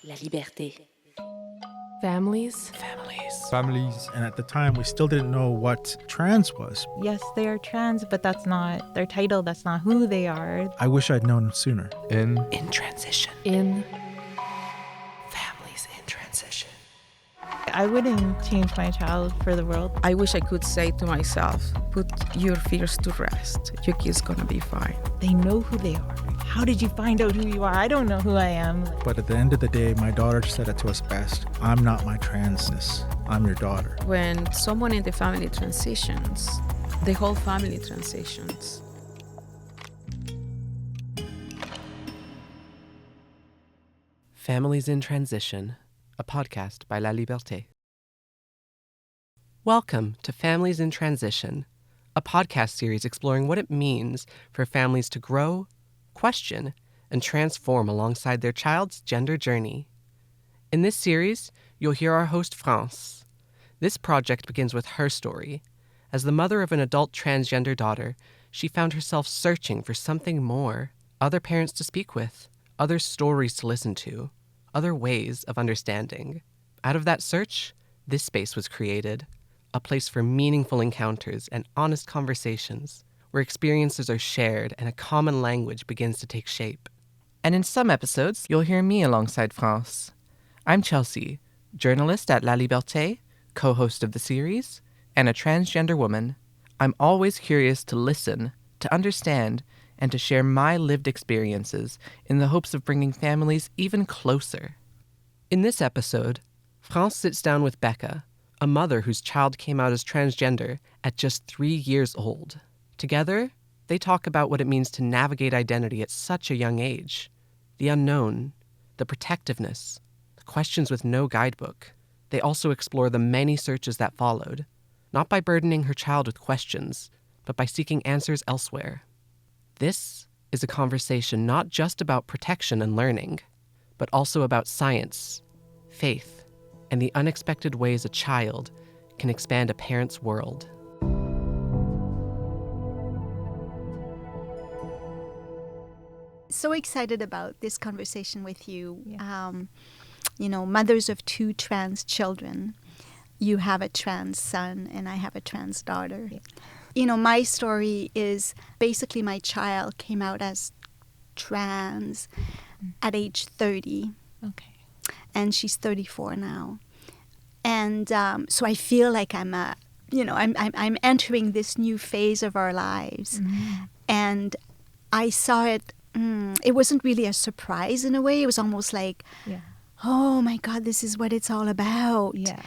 La liberté. Families. And at the time, we still didn't know what trans was. Yes, they are trans, but that's not their title. That's not who they are. I wish I'd known sooner. In Families in transition. I wouldn't change my child for the world. I wish I could say to myself, put your fears to rest. Your kid's gonna be fine. They know who they are. How did you find out who you are? I don't know who I am. But at the end of the day, my daughter said it to us best. I'm not my transness. I'm your daughter. When someone in the family transitions, the whole family transitions. Families in Transition, a podcast by La Liberté. Welcome to Families in Transition, a podcast series exploring what it means for families to grow, question, and transform alongside their child's gender journey. In this series, you'll hear our host, France. This project begins with her story. As the mother of an adult transgender daughter, she found herself searching for something more, other parents to speak with, other stories to listen to, other ways of understanding. Out of that search, this space was created, a place for meaningful encounters and honest conversations, where experiences are shared and a common language begins to take shape. And in some episodes, you'll hear me alongside France. I'm Chelsea, journalist at La Liberté, co-host of the series, and a transgender woman. I'm always curious to listen, to understand, and to share my lived experiences in the hopes of bringing families even closer. In this episode, France sits down with Becca, a mother whose child came out as transgender at just 3 years old. Together, they talk about what it means to navigate identity at such a young age, the unknown, the protectiveness, the questions with no guidebook. They also explore the many searches that followed, not by burdening her child with questions, but by seeking answers elsewhere. This is a conversation not just about protection and learning, but also about science, faith, and the unexpected ways a child can expand a parent's world. So excited about this conversation with you. Yeah. Mothers of 2 trans children. You have a trans son and I have a trans daughter. Yeah. My story is basically my child came out as trans at age 30. Okay. And she's 34 now. And so I feel like I'm entering this new phase of our lives. Mm-hmm. And I saw it. It wasn't really a surprise in a way. It was almost like, oh my God, this is what it's all about. Yeah.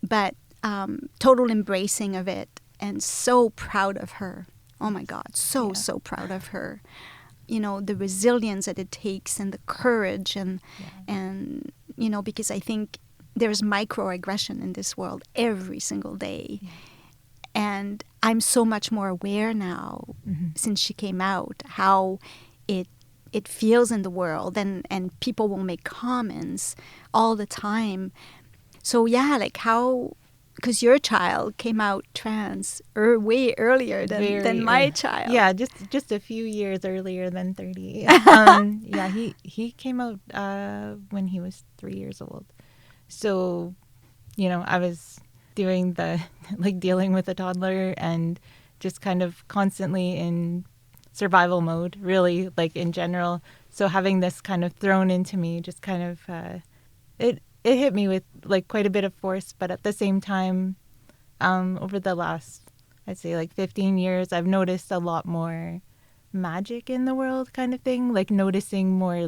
But total embracing of it and so proud of her. Oh my God, so proud of her. The resilience that it takes and the courage and because I think there's microaggression in this world every single day. Yeah. And I'm so much more aware now since she came out, how it feels in the world, and people will make comments all the time. So because your child came out trans way earlier than my child. Yeah, just a few years earlier than 30. He came out when he was 3 years old. So, I was doing dealing with a toddler and just kind of constantly in survival mode, really, in general. So having this kind of thrown into me just kind of, it hit me with quite a bit of force. But at the same time, over the last, I'd say 15 years, I've noticed a lot more magic in the world kind of thing, noticing more,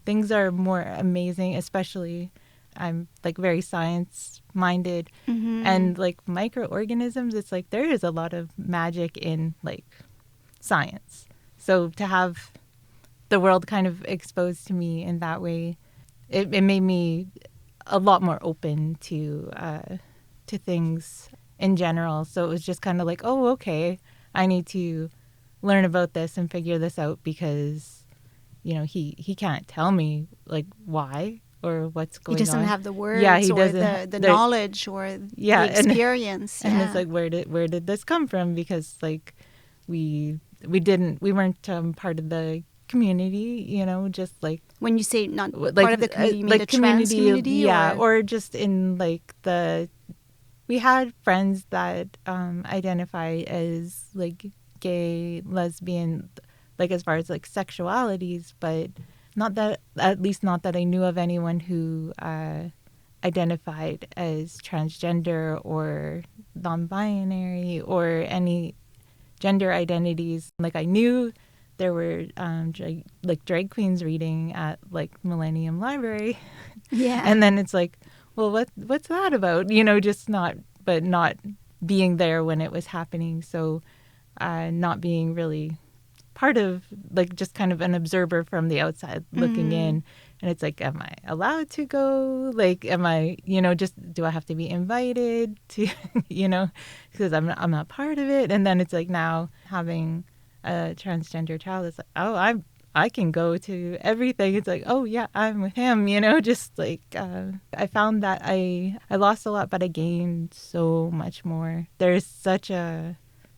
things are more amazing, especially I'm very science minded and microorganisms. It's there is a lot of magic in science. So to have the world kind of exposed to me in that way, it made me a lot more open to things in general. So it was just kind of oh, okay, I need to learn about this and figure this out because, he can't tell me why or what's going on. He doesn't have the words he or doesn't, the knowledge or the experience. And it's where did this come from? Because we weren't part of the community, you know, just like When you say not like part of the community, you mean the trans community? yeah, or or just in like we had friends that identify as like gay, lesbian, like as far as like sexualities, but not that, at least not that I knew of anyone who identified as transgender or non-binary or any gender identities. Like I knew there were drag queens reading at like Millennium Library, yeah. and then it's like, well, what's that about? You know, just not being there when it was happening. So not being really part of, like, just kind of an observer from the outside looking in. And it's like, am I allowed to go? Like, am I, you know, just, do I have to be invited to, you know, because I'm not part of it. And then it's like now having a transgender child, it's like, oh, I can go to everything. It's like, oh yeah, I'm with him, you know, just like, I found that I lost a lot, but I gained so much more. There's such an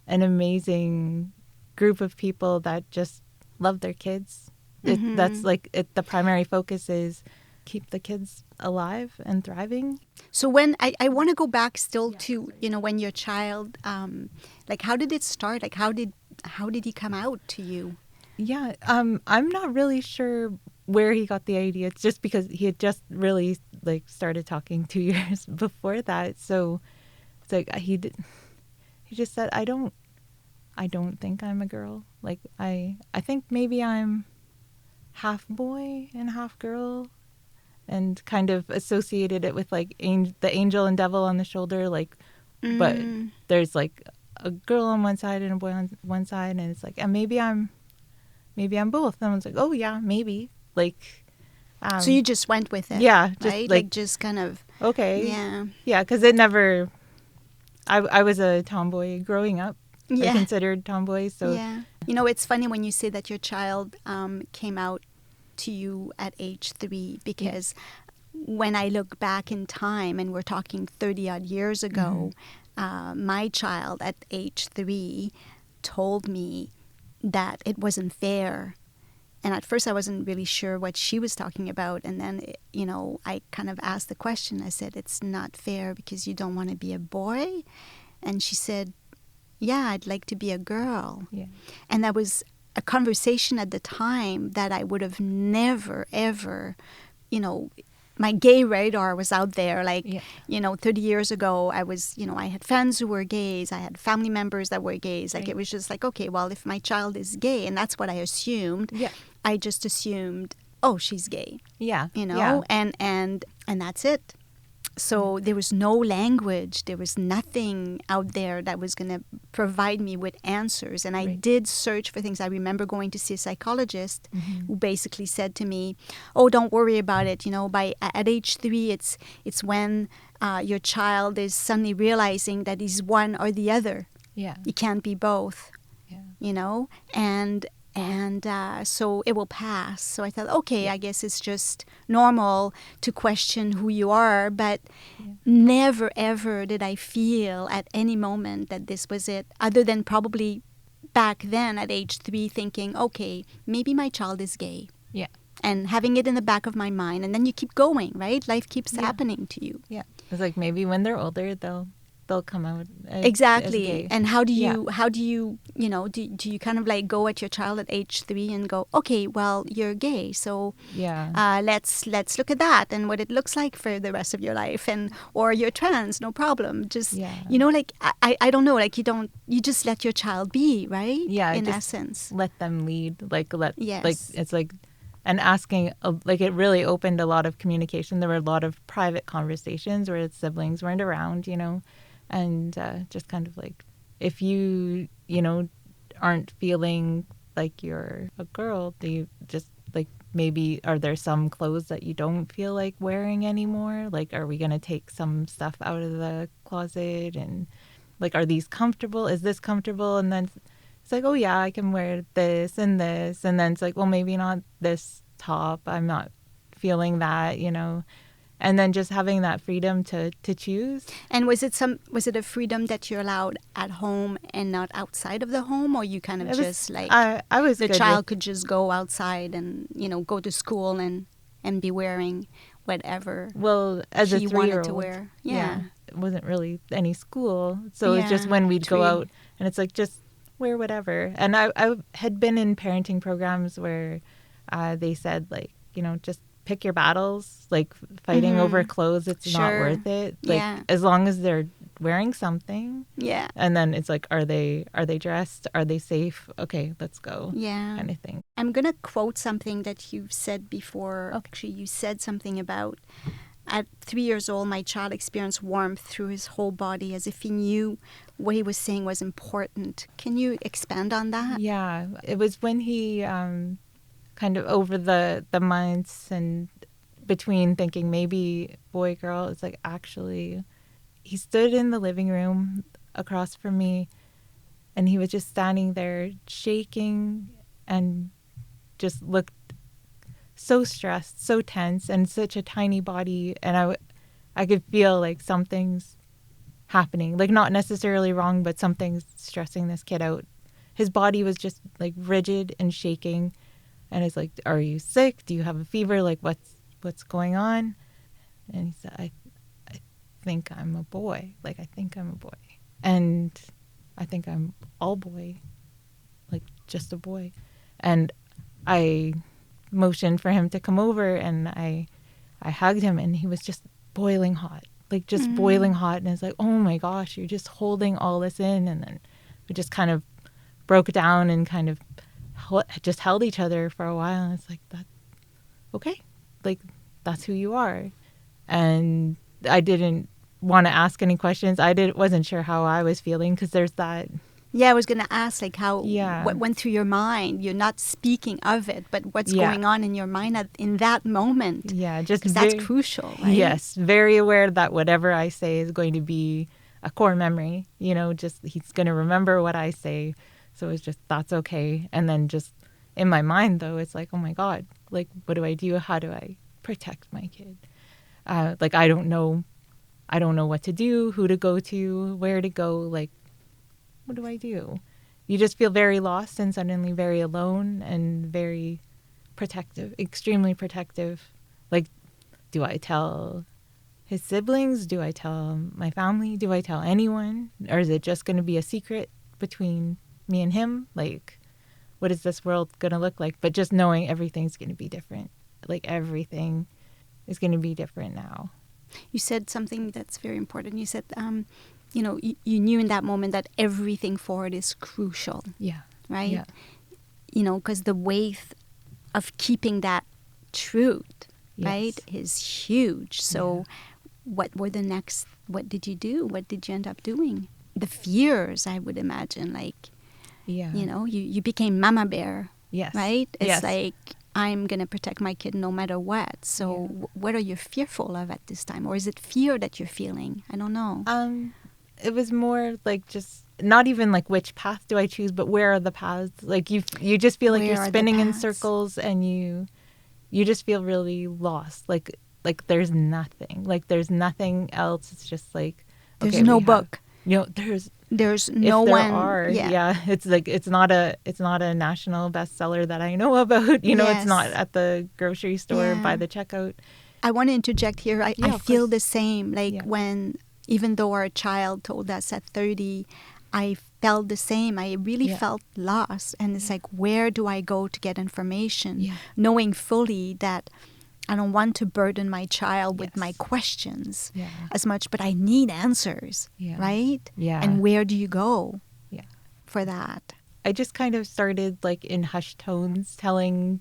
amazing group of people that just love their kids. That's like the primary focus is keep the kids alive and thriving. So when I want to go back still to, you know, when your child, like how did it start? Like how did he come out to you? Yeah, I'm not really sure where he got the idea. It's just because he had just really like started talking 2 years before that. So it's like he just said, I don't think I'm a girl. Like I think maybe I'm half boy and half girl, and kind of associated it with like the angel and devil on the shoulder, like, but there's like a girl on one side and a boy on one side, and it's like, and maybe I'm both. And I was like, oh yeah, maybe. Like, so you just went with it, yeah, just right? Like just kind of, okay, yeah, because it never. I was a tomboy growing up. yeah. I considered tomboy, so Yeah. You know, it's funny when you say that your child came out to you at age 3, because when I look back in time, and we're talking 30 odd years ago, my child at age 3 told me that it wasn't fair. And at first I wasn't really sure what she was talking about. And then, you know, I kind of asked the question. I said, it's not fair because you don't want to be a boy? And she said, yeah, I'd like to be a girl. yeah. And that was a conversation at the time that I would have never, ever, you know, my gay radar was out there. Like, you know, 30 years ago, I was, you know, I had friends who were gays. I had family members that were gays. Like, it was just like, okay, well, if my child is gay, and that's what I assumed, I just assumed, oh, she's gay. Yeah. You know, and that's it. So there was no language. There was nothing out there that was going to provide me with answers. And I did search for things. I remember going to see a psychologist who basically said to me, oh, don't worry about it. You know, at age 3, it's when your child is suddenly realizing that he's one or the other. Yeah. You can't be both. Yeah. You know, and so it will pass. So I thought, okay, I guess it's just normal to question who you are, but never ever did I feel at any moment that this was it, other than probably back then at age 3 thinking, okay, maybe my child is gay. Yeah. And having it in the back of my mind, and then you keep going, right? Life keeps happening to you. Yeah. It's like maybe when they're older, they'll come out as exactly. gay. And how do you you know, do you kind of like go at your child at age 3 and go, okay, well, you're gay, so let's look at that and what it looks like for the rest of your life, and or you're trans, no problem, just you know, like I don't know, like you just let your child be, right? In essence, let them lead, like like it's like, and asking, like, it really opened a lot of communication. There were a lot of private conversations where its siblings weren't around, you know. And just kind of like, if you know, aren't feeling like you're a girl, do you just, like, maybe, are there some clothes that you don't feel like wearing anymore? Like, are we going to take some stuff out of the closet? And, like, are these comfortable? Is this comfortable? And then it's like, oh, yeah, I can wear this and this. And then it's like, well, maybe not this top. I'm not feeling that, you know. And then just having that freedom to choose. And was it a freedom that you're allowed at home and not outside of the home, or you kind of just like I was the good child with, could just go outside and go to school and be wearing whatever well, as a he 3-year-old wanted to wear. Yeah. it wasn't really any school, so it was just Yeah, when we'd go true. out and it's like just wear whatever. And I had been in parenting programs where they said like just pick your battles, like fighting over clothes, it's not Sure. worth it, like Yeah. as long as they're wearing something. Yeah. And then it's like, are they dressed, are they safe, okay, let's go, Yeah. kind of thing. I'm going to quote something that you've said before. Okay. Actually, you said something about, at 3 years old, my child experienced warmth through his whole body as if he knew what he was saying was important. Can you expand on that? Yeah, it was when he kind of over the months and between thinking maybe boy, girl, it's like actually he stood in the living room across from me and he was just standing there shaking and just looked so stressed, so tense, and such a tiny body. And I could feel like something's happening, like not necessarily wrong, but something's stressing this kid out. His body was just like rigid and shaking. And it's like, are you sick? Do you have a fever? Like, what's going on? And he said, I think I'm a boy. Like, I think I'm a boy. And I think I'm all boy. Like, just a boy. And I motioned for him to come over, and I hugged him, and he was just boiling hot. Like, just boiling hot. And it's like, oh my gosh, you're just holding all this in. And then we just kind of broke down and kind of just held each other for a while, and it's like, that okay, like that's who you are. And I didn't want to ask any questions. Wasn't sure how I was feeling, because there's that. Yeah, I was going to ask, like, Yeah. what went through your mind. You're not speaking of it, but what's Yeah. going on in your mind in that moment. Yeah, just 'Cause that's crucial, right? Yes, very aware that whatever I say is going to be a core memory. Just he's going to remember what I say. So it's just, that's okay. And then just in my mind, though, it's like, oh my God, like, what do I do? How do I protect my kid? Like, I don't know what to do, who to go to, where to go. Like, what do I do? You just feel very lost and suddenly very alone and very protective, extremely protective. Like, do I tell his siblings? Do I tell my family? Do I tell anyone? Or is it just going to be a secret between me and him? Like, what is this world going to look like? But just knowing everything's going to be different. Like, everything is going to be different now. You said something that's very important. You said, you knew in that moment that everything for it is crucial, Yeah. right? Yeah. Because the weight of keeping that truth, Yes. right, is huge. So what did you do? What did you end up doing? The fears, I would imagine, like, Yeah. you became mama bear, Yes. right? It's Yes. like, I'm going to protect my kid no matter what. So what are you fearful of at this time? Or is it fear that you're feeling? I don't know. It was more like just not even like which path do I choose, but where are the paths? Like you just feel like Where you're are the spinning in paths? circles, and you just feel really lost. Like there's nothing. Like there's nothing else. It's just like, There's okay, no we have- book. There's no if there one. are, Yeah. it's like it's not a national bestseller that I know about. Yes. It's not at the grocery store by Yeah. the checkout. I want to interject here. I Yeah, of feel course. the same. Like Yeah. when, even though our child told us at 30, I felt the same. I really Yeah. felt lost. And it's like, where do I go to get information? Yeah. Knowing fully that I don't want to burden my child with Yes. my questions Yeah. as much, but I need answers, Yeah. right? Yeah. And where do you go Yeah. for that? I just kind of started like in hushed tones telling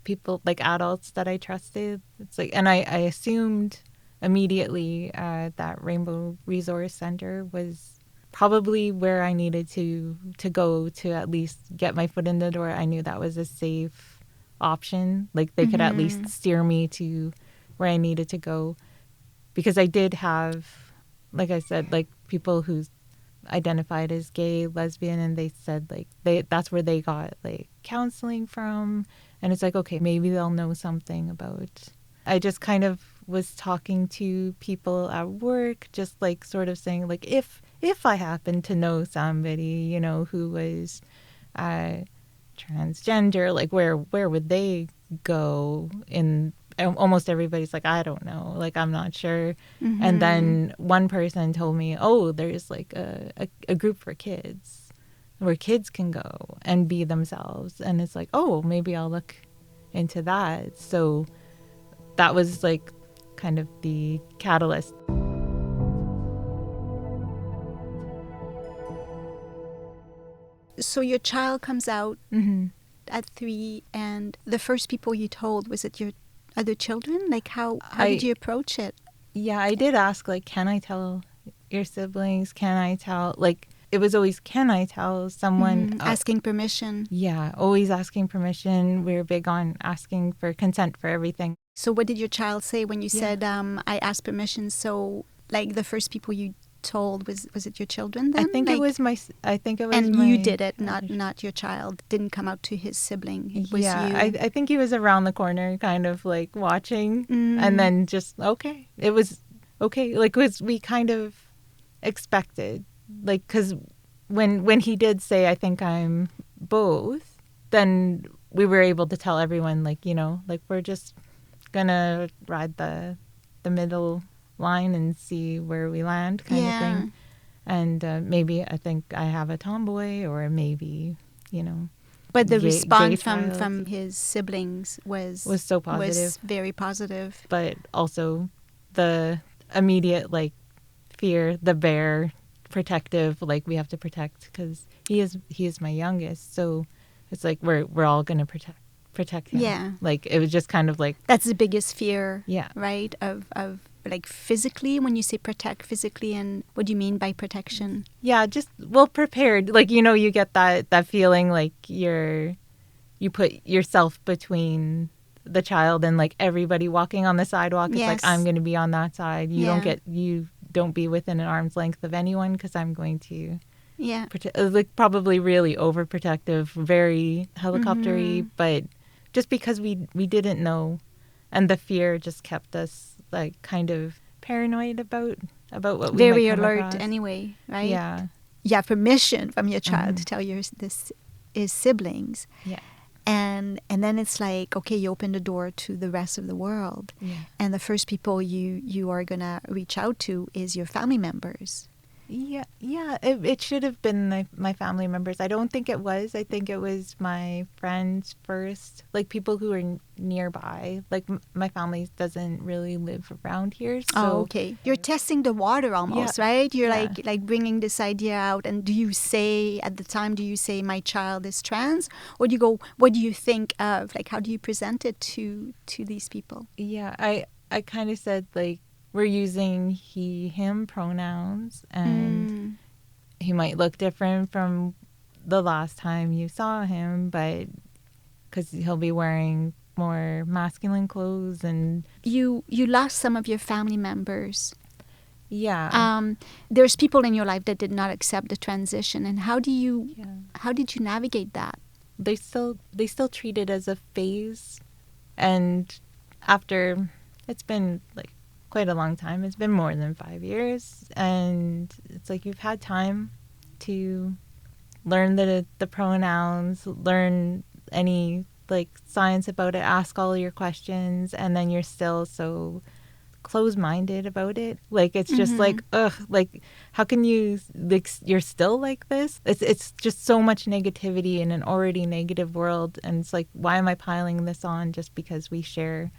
people, like adults that I trusted. It's like, and I assumed immediately that Rainbow Resource Center was probably where I needed to go to at least get my foot in the door. I knew that was a safe option. Like they could at least steer me to where I needed to go, because I did have, like I said, like people who identified as gay, lesbian, and they said like that's where they got like counseling from. And it's like, okay, maybe they'll know something about. I just kind of was talking to people at work, just like sort of saying like, if I happen to know somebody, you know, who was transgender, like where would they go? In almost everybody's like, I don't know, like I'm not sure. And then one person told me, oh, there's like a group for kids where kids can go and be themselves. And it's like, oh, maybe I'll look into that. So that was like kind of the catalyst. So your child comes out at 3, and the first people you told, was it your other children? Like how did you approach it? Yeah, I did ask, like, can I tell your siblings? Can I tell, like, it was always, can I tell someone? Asking permission. Yeah, always asking permission. We're big on asking for consent for everything. So what did your child say when you said, I asked permission? So like the first people you told, was it your children then? I think it was and you did it, not your child. Didn't come out to his sibling. It was you. I think he was around the corner kind of like watching and then just, okay. It was okay. Like we kind of expected, like, because when he did say, I think I'm both, then we were able to tell everyone, like, you know, like we're just gonna ride the middle line and see where we land kind of thing. And maybe I think I have a tomboy, or maybe, you know. But the response from his siblings was so positive. Was very positive. But also the immediate, like, fear, the bear, protective, like, we have to protect, because he is my youngest. So it's like we're all going to protect him. Yeah. Like, it was just kind of like. That's the biggest fear. Yeah. Right? Of like physically, when you say protect physically, and what do you mean by protection? Yeah, just, well, prepared. Like, you know, you get that feeling like you put yourself between the child and like everybody walking on the sidewalk. It's like, I'm going to be on that side. You don't be within an arm's length of anyone, because I'm going to like probably really overprotective, very helicoptery, but just because we didn't know, and the fear just kept us like kind of paranoid about what we very might come alert across. Anyway, right? Yeah. You have permission from your child to tell his siblings. Yeah. And then it's like, okay, you open the door to the rest of the world. Yeah. And the first people you are going to reach out to is your family members. Yeah. It should have been my family members. I don't think it was. I think it was my friends first, like people who are nearby. Like my family doesn't really live around here. So okay. You're testing the water almost, right? You're like bringing this idea out. And do you say at the time, my child is trans? Or do you go, what do you think of? Like, how do you present it to these people? Yeah, I kind of said, like, we're using he, him pronouns, and he might look different from the last time you saw him, but because he'll be wearing more masculine clothes. And you lost some of your family members. Yeah. There's people in your life that did not accept the transition, and how did you navigate that? They still treat it as a phase, and after, it's been like quite a long time. It's been more than 5 years, and it's like you've had time to learn the pronouns, learn any like science about it, ask all your questions, and then you're still so close-minded about it. Like, it's just like, ugh, like, how can you, like, you're still like this? It's just so much negativity in an already negative world, and it's like, why am I piling this on just because we share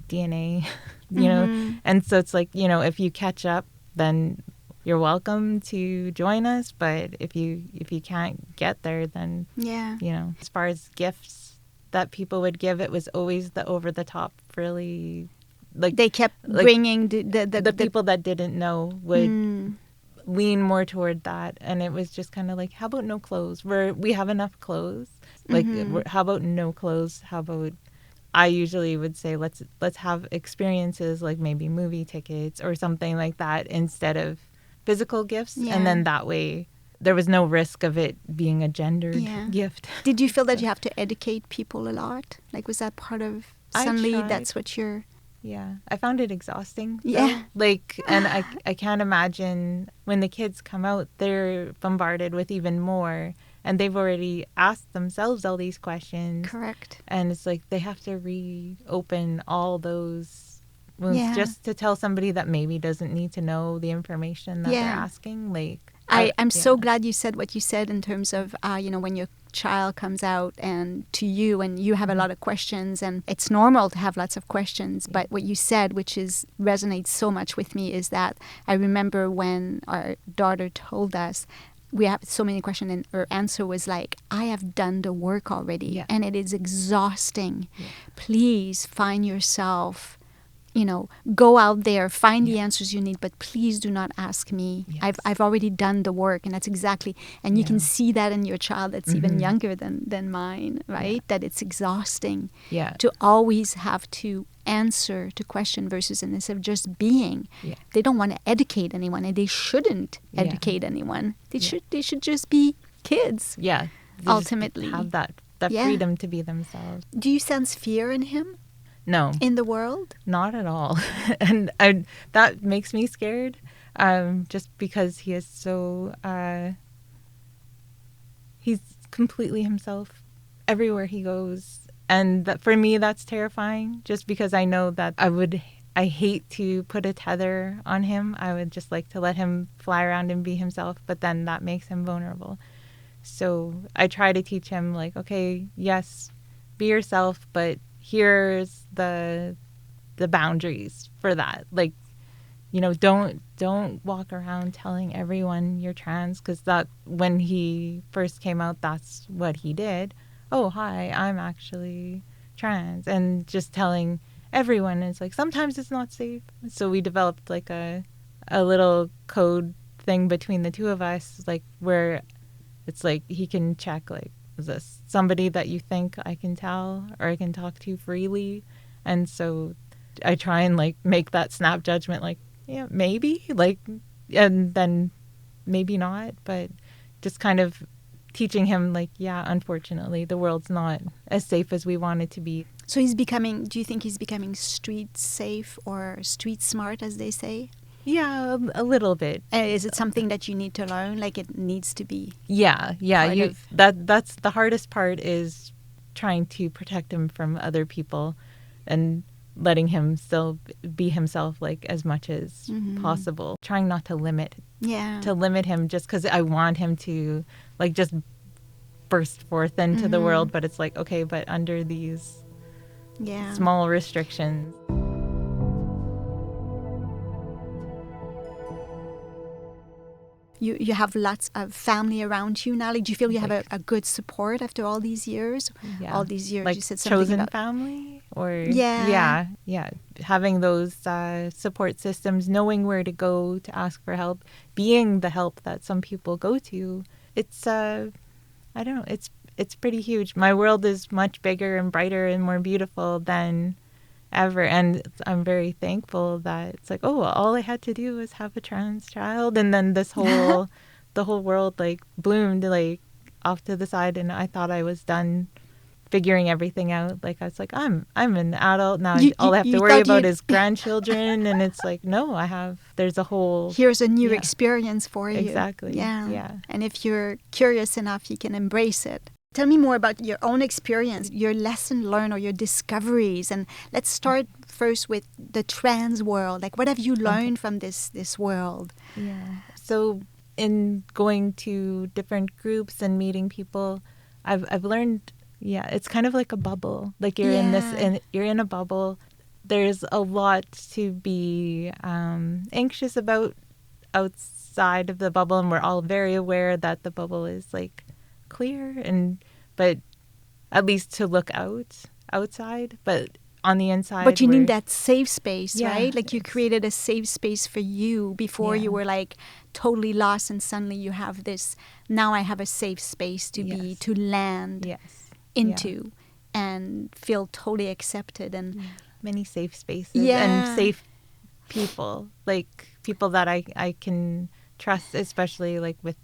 DNA, you know? And so it's like, you know, if you catch up, then you're welcome to join us, but if you can't get there, then you know. As far as gifts that people would give, it was always the over the top, really, like, they kept bringing the people that didn't know would lean more toward that. And it was just kind of like, how about no clothes? We have enough clothes. Like, how about no clothes? How about, I usually would say, let's have experiences, like maybe movie tickets or something like that, instead of physical gifts. And then that way there was no risk of it being a gendered gift. Did you feel that you have to educate people a lot? Like, was that part of, suddenly that's what you're... Yeah, I found it exhausting. though. Yeah. Like, and I can't imagine when the kids come out, they're bombarded with even more, and they've already asked themselves all these questions. Correct. And it's like they have to reopen all those wounds Yeah. just to tell somebody that maybe doesn't need to know the information that Yeah. they're asking. Like, I'm so yeah. glad you said what you said in terms of, when your child comes out and to you and you have a lot of questions, and it's normal to have lots of questions. But what you said, which resonates so much with me, is that I remember when our daughter told us, we have so many questions, and her answer was like, I have done the work already, Yeah. and it is exhausting. Yeah. Please find yourself, go out there, find the answers you need, but please do not ask me. Yes. I've already done the work, and that's exactly, and you can Yeah. see that in your child that's even younger than mine, right? That it's exhausting Yeah. to always have to answer to question versus instead of just being. Yeah. They don't want to educate anyone, and they shouldn't Yeah. educate anyone. They should just be kids. Yeah. They just Ultimately. have that Yeah. freedom to be themselves. Do you sense fear in him, No. in the world? Not at all. And that makes me scared, just because he is so, he's completely himself everywhere he goes. And that, for me, that's terrifying, just because I know that I hate to put a tether on him. I would just like to let him fly around and be himself, but then that makes him vulnerable. So I try to teach him, like, okay, yes, be yourself, but here's the boundaries for that. Like, don't walk around telling everyone you're trans, because that, when he first came out, that's what he did. Oh, hi, I'm actually trans, and just telling everyone. It's like, sometimes it's not safe. So we developed like a little code thing between the two of us, like, where it's like he can check, like, is this somebody that you think I can tell or I can talk to freely? And so I try and like make that snap judgment, like, yeah, maybe, like, and then maybe not, but just kind of teaching him, like, yeah, unfortunately, the world's not as safe as we want it to be. So do you think he's becoming street safe or street smart, as they say? Yeah, a little bit. Is it something that you need to learn, like it needs to be? Yeah. Part of- That's the hardest part, is trying to protect him from other people and letting him still be himself, like, as much as possible. Trying not to limit him just because I want him to, like, just burst forth into the world. But it's like, okay, but under these small restrictions. You have lots of family around you now. Like, do you feel you have a good support after all these years? Yeah. All these years, like, you said something chosen about family, or Yeah. having those support systems, knowing where to go to ask for help, being the help that some people go to. It's I don't know, it's pretty huge. My world is much bigger and brighter and more beautiful than ever, and I'm very thankful that it's like, oh, all I had to do was have a trans child, and then this whole the whole world, like, bloomed, like, off to the side, and I thought I was done figuring everything out. Like, I was like, I'm an adult now. All I have to worry about is grandchildren, and it's like, no, there's a whole, here's a new experience for you. Exactly. Yeah. And if you're curious enough, you can embrace it. Tell me more about your own experience, your lesson learned or your discoveries. And let's start first with the trans world. Like, what have you learned from this world? Yeah. So in going to different groups and meeting people, I've learned, it's kind of like a bubble. Like, you're you're in a bubble. There's a lot to be anxious about outside of the bubble, and we're all very aware that the bubble is, like, clear, but at least to look outside, but on the inside. But you need that safe space, Yeah, right? Like, you created a safe space for you before you were, like, totally lost, and suddenly you have this, now I have a safe space to land into and feel totally accepted, and many safe spaces and safe people, like people that I can trust, especially like with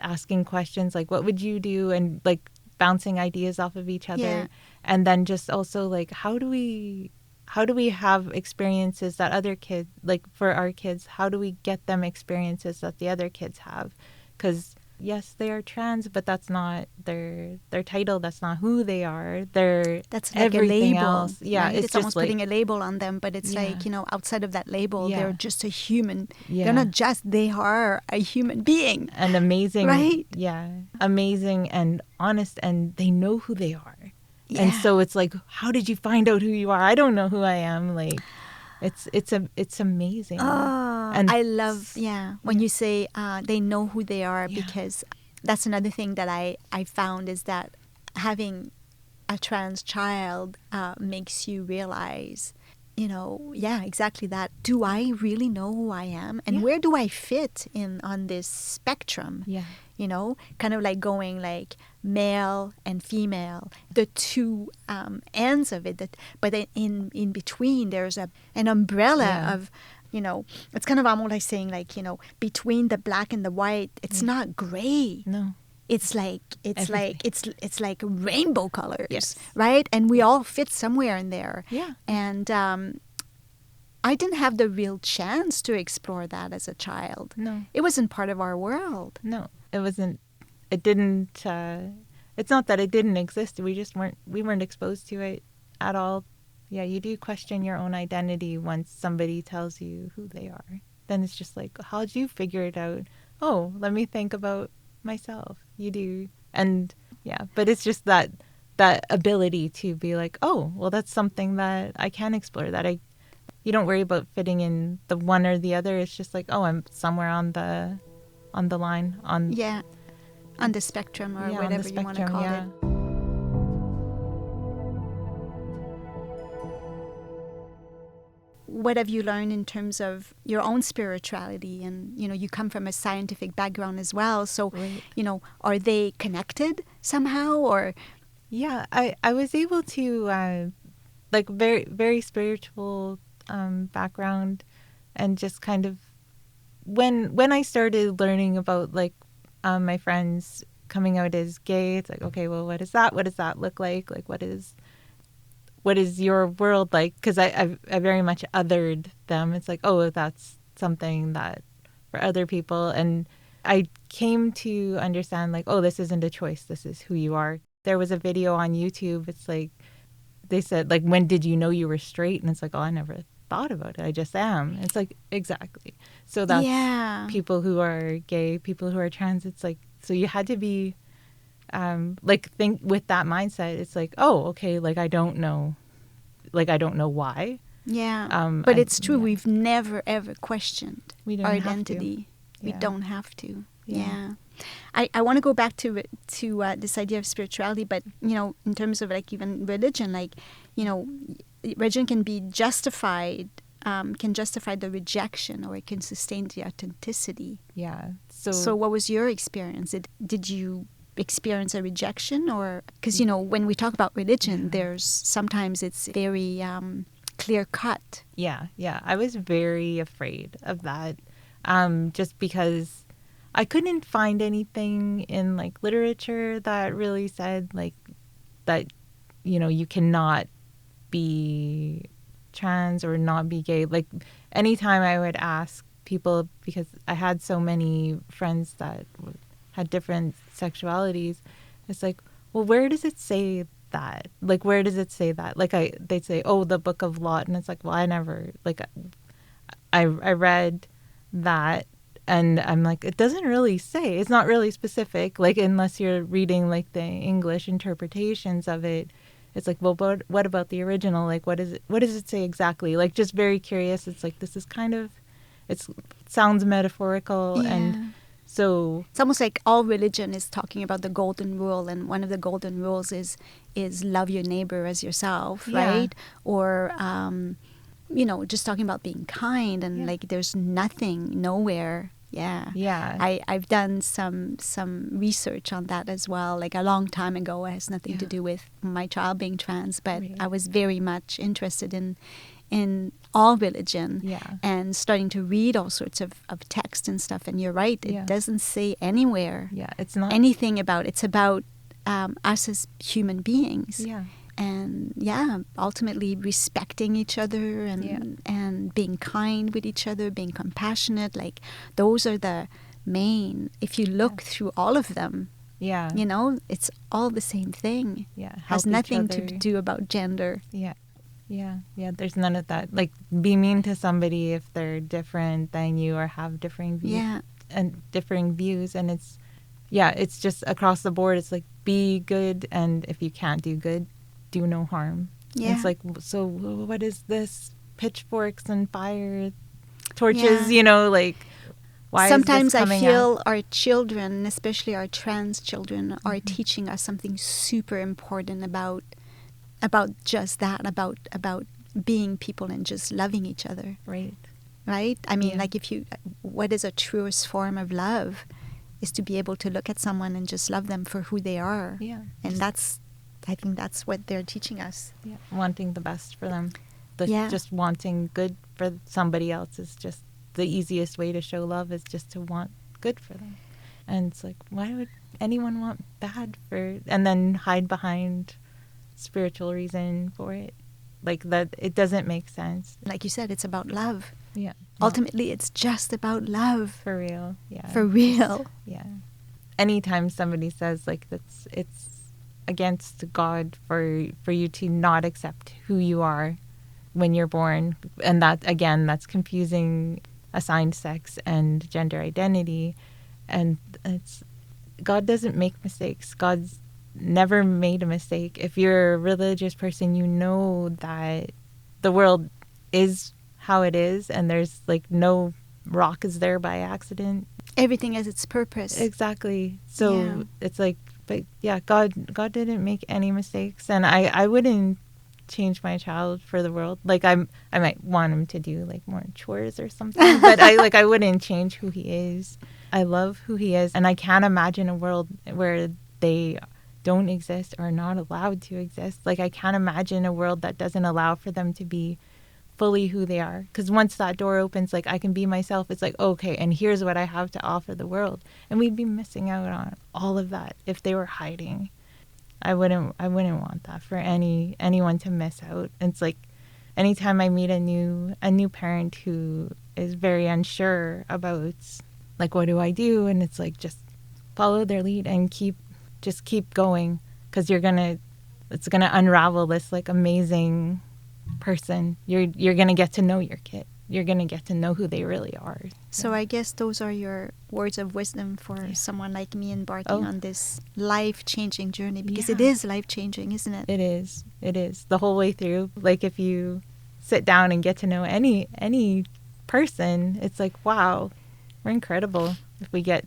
asking questions, like, what would you do, and like bouncing ideas off of each other. And then just also, like, how do we how do we have experiences that other kids, like for our kids, how do we get them experiences that the other kids have? Because yes, they are trans, but that's not their title. That's not who they are. That's like everything a label. else. Yeah, right? it's It's just almost like, putting a label on them, but it's Yeah. like, outside of that label, Yeah. they're just a human. Yeah. They're not just, they are a human being. and amazing, Right? Yeah, amazing and honest, and they know who they are. And Yeah. so it's like, how did you find out who you are? I don't know who I am. Like, it's amazing. Oh, And I love, when you say they know who they are, Yeah. because that's another thing that I found is that having a trans child makes you realize, exactly that. Do I really know who I am? And Yeah. where do I fit on this spectrum? Yeah. Kind of like going like male and female, the two ends of it. But in between, there's an umbrella Yeah. of, it's kind of almost like saying like, between the black and the white, it's not gray. No. It's like Everything. it's like rainbow colors, Yes. right? And we all fit somewhere in there. Yeah. And I didn't have the real chance to explore that as a child. No. It wasn't part of our world. No. It wasn't. It didn't. It's not that it didn't exist. We weren't exposed to it at all. Yeah, you do question your own identity once somebody tells you who they are. Then it's just like, how did you figure it out? Oh, let me think about myself. You do. And yeah, but it's just that ability to be like, oh, well, that's something that I can explore. You don't worry about fitting in the one or the other. It's just like, oh, I'm somewhere on the line, on On the spectrum or on the whatever you want to spectrum, call yeah. it. What have you learned in terms of your own spirituality? And, you come from a scientific background as well. So, Right. Are they connected somehow or? Yeah, I was able to like very very spiritual background, and just kind of when I started learning about like my friends coming out as gay, it's like, okay, well, what is that? What does that look like? Like, what is your world like? Because I very much othered them. It's like, oh, that's something that for other people. And I came to understand like, oh, this isn't a choice. This is who you are. There was a video on YouTube. It's like, they said, like, when did you know you were straight? And it's like, oh, I never thought about it. I just am. It's like, exactly. So that's people who are gay, people who are trans. It's like, so you had to be like, think with that mindset. It's like, oh, okay, like, I don't know why. Yeah. But it's true. Yeah. We've never, ever questioned We don't our have to. identity. We Yeah. don't have to. Yeah. Yeah. I want to go back to this idea of spirituality, but, in terms of like even religion, like, religion can be justified, can justify the rejection, or it can sustain the authenticity. Yeah. So what was your experience? Did you experience a rejection? Or because, when we talk about religion, there's sometimes it's very clear cut. Yeah. I was very afraid of that, just because I couldn't find anything in like literature that really said like that, you cannot be trans or not be gay. Like, anytime I would ask people, because I had so many friends that had different sexualities, it's like, well, where does it say that? Like, where does it say that? Like, they'd say, oh, the Book of Lot. And it's like, well, I never, like, I read that, and I'm like, it doesn't really say. It's not really specific, like, unless you're reading, like, the English interpretations of it. It's like, well, what about the original? Like, what does it say exactly? Like, just very curious. It's like, this is kind of, it sounds metaphorical. Yeah. And so it's almost like all religion is talking about the golden rule, and one of the golden rules is love your neighbor as yourself, Yeah. right? Or just talking about being kind, and like there's nothing nowhere. Yeah. I've done some research on that as well, like a long time ago. It has nothing to do with my child being trans, but Right. I was very much interested in all religion, and starting to read all sorts of text and stuff. And you're right, it doesn't say anywhere it's not anything about, it's about us as human beings. Yeah. and ultimately respecting each other and being kind with each other, being compassionate. Like, those are the main, if you look through all of them, Yeah. you know, it's all the same thing. Yeah. Has Help each nothing to other. do about gender. Yeah. Yeah. There's none of that. Like, be mean to somebody if they're different than you or have differing views Yeah. and differing views. And it's just across the board. It's like, be good. And if you can't do good, do no harm. Yeah. It's like, so what is this? Pitchforks and fire torches, Yeah. you know, like, why Sometimes is this I coming feel out? our children, especially our trans children, are teaching us something super important about just that, about being people and just loving each other, Right. right? I mean, Yeah. like, what is a truest form of love is to be able to look at someone and just love them for who they are. Yeah. And I think that's what they're teaching us. Yeah. Wanting the best for them. Yeah. Just wanting good for somebody else is just the easiest way to show love, is just to want good for them. And it's like, why would anyone want bad for, and then hide behind spiritual reason for it? Like, that, it doesn't make sense. Like you said, it's about love. Yeah. Ultimately, it's just about love. For real. Yeah. For real. Yeah. Anytime somebody says, like, it's against God for you to not accept who you are when you're born, and that, again, that's confusing assigned sex and gender identity. And it's, God doesn't make mistakes. God's never made a mistake. If you're a religious person, you know that the world is how it is, and there's, like, no rock is there by accident. Everything has its purpose. Exactly. So Yeah. it's like, but yeah, God didn't make any mistakes, and I wouldn't change my child for the world. Like, I might want him to do, like, more chores or something, but I wouldn't change who he is. I love who he is, and I can't imagine a world where they don't exist or are not allowed to exist. Like, I can't imagine a world that doesn't allow for them to be fully who they are. Because once that door opens, like, I can be myself. It's like, okay, and here's what I have to offer the world. And we'd be missing out on all of that if they were hiding. I wouldn't want that for anyone to miss out. It's like, anytime I meet a new parent who is very unsure about, like, what do I do? And it's like, just follow their lead and keep going, because it's gonna unravel this, like, amazing person. You're gonna get to know your kid. You're gonna get to know who they really are. So I guess those are your words of wisdom for someone like me embarking on this life-changing journey, because it is life-changing, isn't it? It is the whole way through. Like, if you sit down and get to know any person, it's like, wow, we're incredible if we get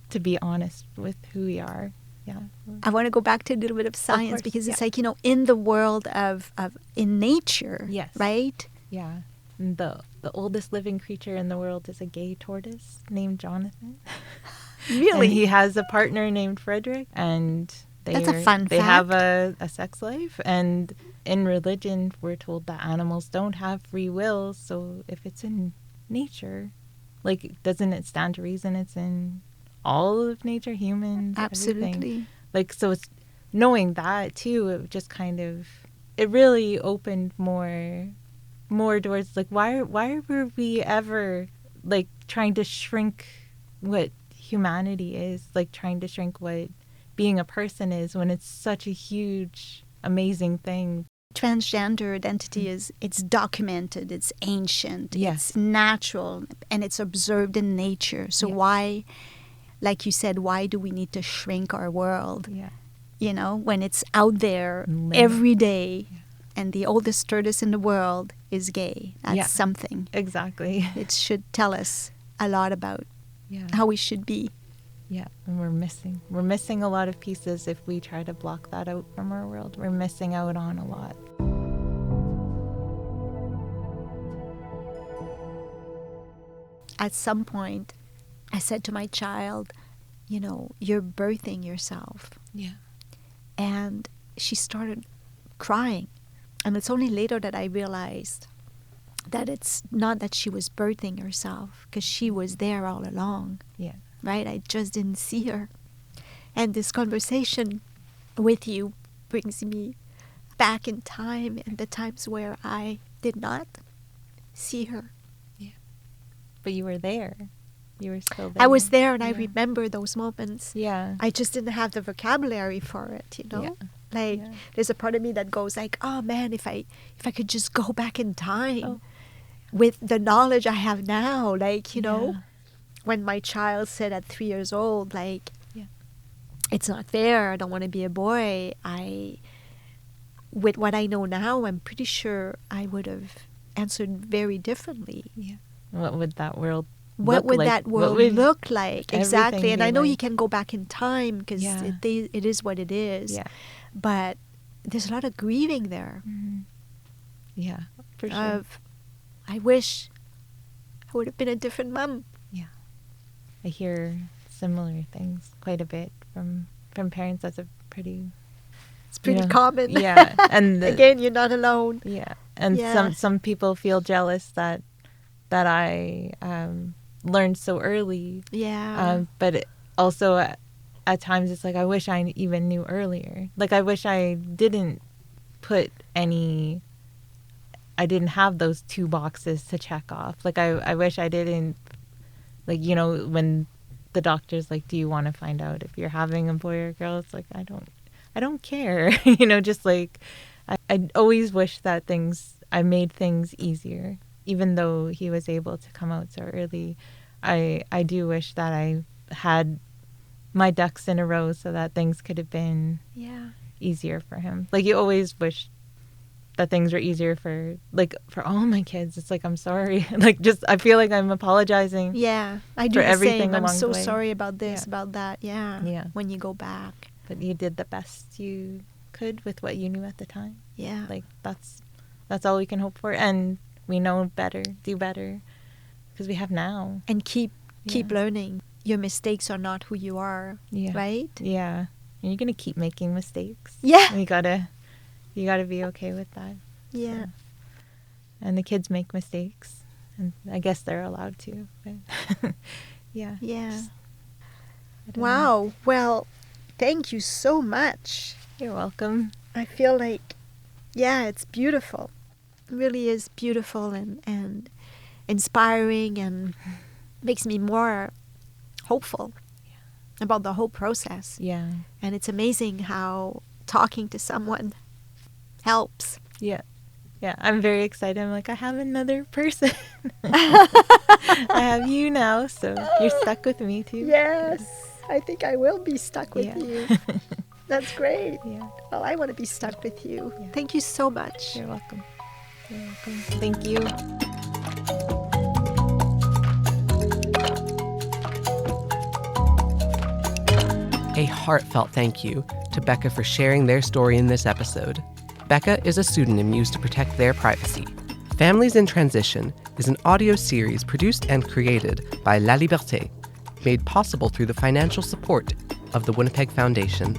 to be honest with who we are. Yeah. I want to go back to a little bit of science, course, because it's like, you know, in the world of in nature, Yes. right? Yeah. And the oldest living creature in the world is a gay tortoise named Jonathan. Really? And he has a partner named Frederick, and That's a fun they fact. have a sex life. And in religion, we're told that animals don't have free will. So if it's in nature, like, doesn't it stand to reason it's in all of nature, humans, Absolutely. everything? Like, so it's knowing that too, it just kind of, it really opened more doors. Like, why were we ever, like, trying to shrink what humanity is, like, trying to shrink what being a person is, when it's such a huge, amazing thing? Transgender identity it's documented, it's ancient, Yes. it's natural, and it's observed in nature. So Yeah. why, like you said, why do we need to shrink our world? Yeah. You know, when it's out there Limit. every day, and the oldest tortoise in the world is gay. That's Yeah. something. Exactly. It should tell us a lot about Yeah. how we should be. Yeah, and we're missing a lot of pieces if we try to block that out from our world. We're missing out on a lot. At some point, I said to my child, you know, you're birthing yourself. Yeah. And she started crying. And it's only later that I realized that it's not that she was birthing herself, because she was there all along, Yeah. right? I just didn't see her. And this conversation with you brings me back in time and the times where I did not see her. But you were there. You were still there. I was there and I Yeah. remember those moments. Yeah. I just didn't have the vocabulary for it, you know? Yeah. Like, Yeah. there's a part of me that goes like, oh man, if I could just go back in time Oh. with the knowledge I have now, like, you know, Yeah. when my child said at 3 years old, like, Yeah. it's not fair, I don't want to be a boy, with what I know now, I'm pretty sure I would have answered very differently. Yeah. What would that world What look would like? that What world would look like? Exactly. everything And be I know you like? can go back in time because Yeah. it is what it is. Yeah. But there's a lot of grieving there. Yeah. For sure. Of, I wish I would have been a different mom. Yeah. I hear similar things quite a bit from parents. That's a pretty It's pretty know, common. Yeah. And Again, you're not alone. yeah. And Yeah. some people feel jealous that I learned so early. Yeah. But also at times it's like I wish I even knew earlier. Like I wish I didn't I didn't have those 2 boxes to check off. Like I wish I didn't, like, you know, when the doctor's like, do you want to find out if you're having a boy or a girl? It's like, I don't care. You know, just like I always wish that I made things easier. Even though he was able to come out so early, I do wish that I had my ducks in a row so that things could have been Yeah. easier for him. Like you always wish that things were easier for all my kids. It's like, I'm sorry. Like just, I feel like I'm apologizing. Yeah. I do For the everything same. I'm along so the way. sorry about this, Yeah. about that. Yeah. Yeah. When you go back. But you did the best you could with what you knew at the time. Yeah. Like that's all we can hope for. And we know better, do better, because we have now. And keep Yeah. learning. Your mistakes are not who you are. Yeah. Right? Yeah. And you're gonna keep making mistakes. Yeah. And you gotta be okay with that. Yeah. And the kids make mistakes, and I guess they're allowed to. But yeah. Yeah. just- I don't know. Wow. Well, thank you so much. You're welcome. I feel like, yeah, it's beautiful. It really is beautiful and inspiring and makes me more hopeful about the whole process. Yeah. And it's amazing how talking to someone helps. Yeah. Yeah. I'm very excited. I'm like, I have another person. I have you now, so you're stuck with me too. Yes. I think I will be stuck with Yeah. you. That's great. Yeah. Well, I want to be stuck with you. Yeah. Thank you so much. You're welcome. You're welcome. Thank you. A heartfelt thank you to Becca for sharing their story in this episode. Becca is a pseudonym used to protect their privacy. Families in Transition is an audio series produced and created by La Liberté, made possible through the financial support of the Winnipeg Foundation.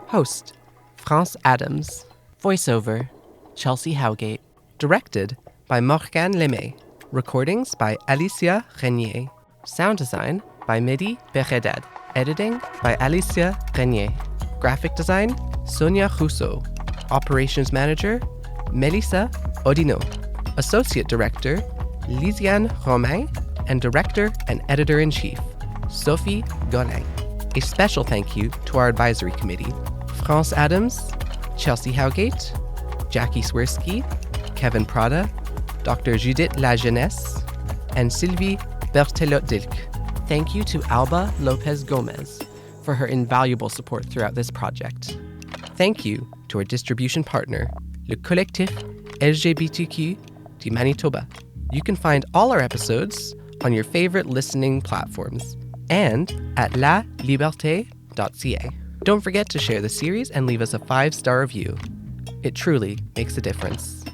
Host, France Adams. Voiceover, Chelsea Howgate. Directed by Morgane Lemay. Recordings by Alicia Renier. Sound design by Mehdi Beredad. Editing by Alicia Renier. Graphic design, Sonia Rousseau. Operations Manager, Melissa Odino. Associate Director, Lisiane Romain. And Director and Editor-in-Chief, Sophie Golin. A special thank you to our advisory committee, France Adams, Chelsea Howgate, Jackie Swirsky, Kevin Prada, Dr. Judith Lajeunesse, and Sylvie Berthelot-Dilk. Thank you to Alba Lopez Gomez for her invaluable support throughout this project. Thank you to our distribution partner, le collectif LGBTQ du Manitoba. You can find all our episodes on your favorite listening platforms and at laliberté.ca. Don't forget to share the series and leave us a 5-star review. It truly makes a difference.